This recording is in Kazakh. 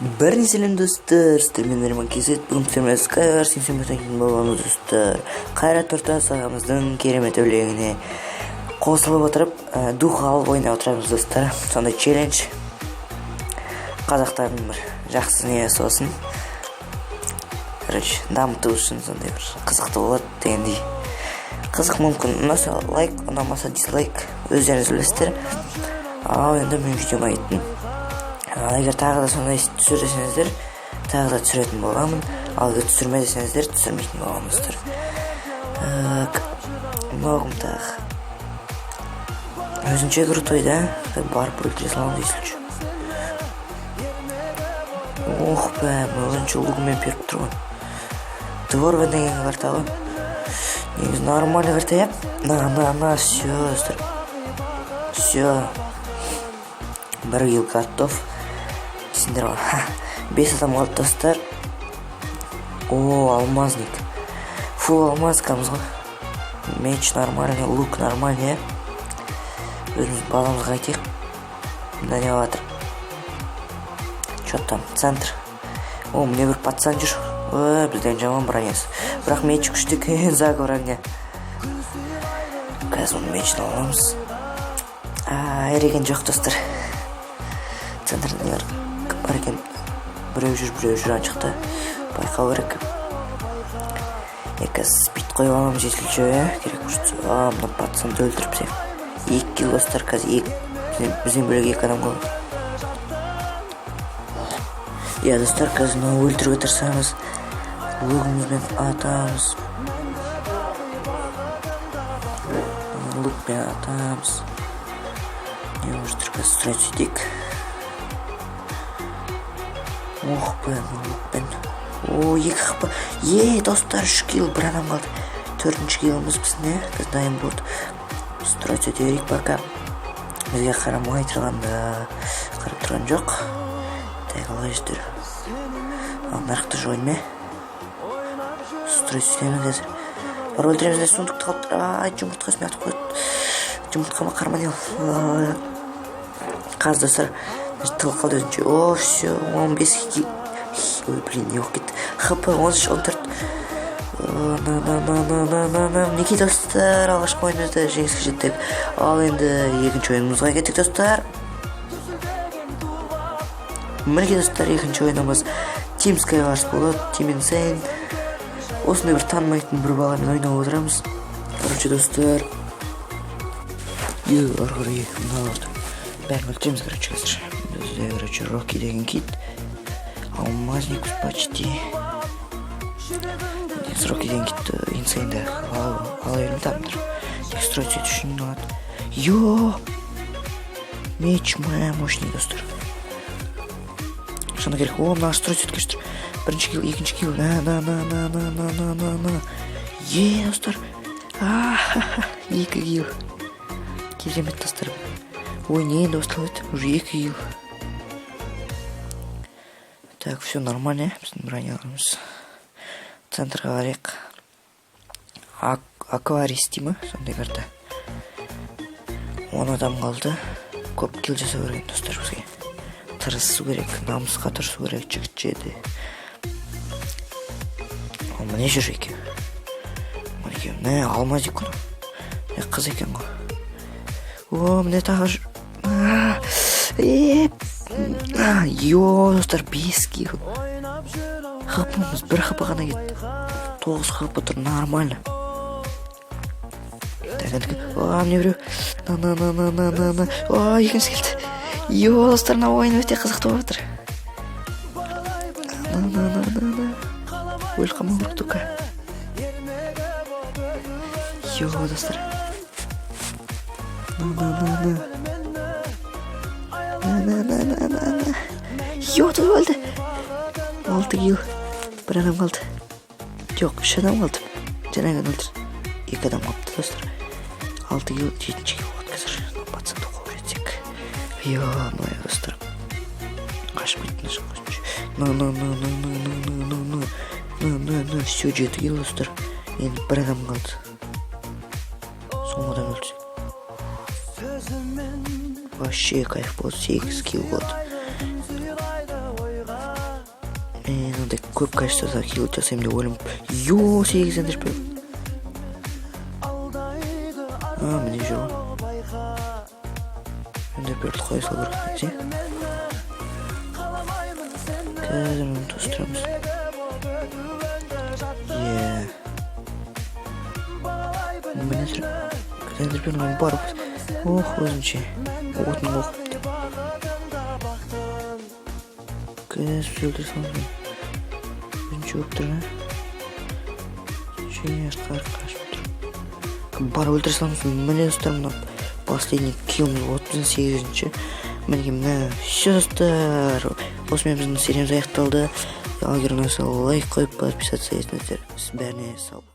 Біріншіден достар, сіздермен кезет бүгін сіздермен Skywars симфониясын боламыз достар. Қайрат Нұртас ағамыздың керемет өлеңіне қосылып отырып, дух алып ойнап отырамыз достар. Сондай челлендж. Қазақтардың бір жақсы ниеті болсын. Короче, дамыту үшін сондай бір қызықты болады дегендей. Қызық мүмкін. Ұнаса лайк, ұнамаса дизлайк. Өздеріңіз білесіздер. Ал енді мен видеома кеттім. Егер тағы да сондай түсірсеңіздер, тағы да түсіретін боламын. Ал егер түсірме десеңіздер, түсірмейтін боламыздар. Многым тағы. Өзінше крутой, да? Барып өлтіре салам дейсілші. Ох бә, өзінше лугымен періп тұрған. Дворвен деген карта ғой. Негіз нормальный карта, На, все, достар. Все. Бір ел готов. Сендер бар. 5 адам қалды достар. О, алмазник. Фул алмазкамыз ғой. Меч нормальный, лук нормальный, Өзіміз базамызға айтайық. Мында не ватыр? Чё там? Центр. О, мне бір пацан жүр. Бізден жаман бронясы. Бірақ меч күшті екен, заговор огня. Қазір оны мечін аламыз. Ереген жоқ достар. Центрдегілер бар екен. Біреу жүр аншықта. Байқау керек. Қазір спид қойып аламыз жетілші, керек күшті. Мына пацанды өлтіріп 2 килл достар, қазір бізден бөлек 2 адам қалды. Достар, қазір өлтіріп отырсаңыз лугымызбен атамыз. Лукпен атамыз. Не может қазір сұрайт сөйтейік. Ох бән, лукпен. О, 2 хп. Достар, 3 килл, бір адам қалды. 4-ші килліміз біздің, қазір дайын болды. Сұрайт сөйтейік бака. Бізге қарамай тұрғанда қарап тұрған жоқ. Қалай жүздер. Нарықты жойме. Сұрайт сөйтеймін қазір. Бар өлтіреміз, сундықты қалып. Жұмыртқасын атып қойды. Жұмыртқама қарман ел. Қаз достар. Тыл қалды өзінше. О, все, 15 килл. Ой, блин, не оқып кетті. ХП 13-14. Неке достар, алғашқы ойынымызда жеңіске жеттік. Ал енді екінші ойынымызға кеттік достар. Мінеке достар, екінші ойынымыз Team Skywars болады. Team Insane. Осындай бір танымайтын бір баламен ойнап отырамыз. Короче достар. Арғыры мына орды. Бәрін өлтіреміз, қазір. Бізде, Рокки деген кит. Алмазник почти. Рокки деген кит Insane-да. Ал ерім тамдыр. Строить сөйт үшін алады. Меч моя мощный достар. Шана керек. Мына строить сөйт кештір. Бірінші килл, екінші килл. Достар. 2 килл. Керемет достар. Ой, не, достар, уже 2 килл. Так, все нормально. Біздің броняларымыз. Центрға қарайық. Акварис деймі? Сондай карта. 10 адам қалды. Көп килл жасау керек достар бізге. Тырысу керек, намысқа тырысу керек, жігіт жеді. Міне жүр екен. Міне алмазик күні. Қыз екен ғой. Міне тағы жүр. Достар, 5 килл. Хапымыз 1 хп ғана кетті. 9 хп тұр, нормально. Мне біреу. Екінші келді. Достар, на ойын өте қызықты болып отыр. Өлқама ұрттука. Достар. Тут өлді. 6 килл. 1 адам қалды. Жоқ, 3 адам қалды. Жаңадан өлтір. 2 адам қалды достар. 6 килл, 7-ші килл болды қазір. Пацанды қуып жетсек. Моя достар. Қашып кеттің шық көзінше. Все, 7 килл достар. Енді 1 адам қалды. Соңғыдан өлтірсек. Вообще кайф болды. 8 килл болды. мындай көп качествода килл жасайм деп ойлоп 8 ендерпел. Міне жүр. Ендерпелді қоя салу керек. Қазір оны тостырамыз. Міне жүр. Ендерпелдің бар. Өзінше. Отын оқыпты. Көз өлтір салмын. Бірінші өптір ме? Бар өлтір салмын. Міне достарым, последний килл 38-ші. Мінекей, все достар. Осымен біздің сериямыз аяқталды. Егер ұнаса лайк қойып, подписаться етіңіздер. Бәріне сау.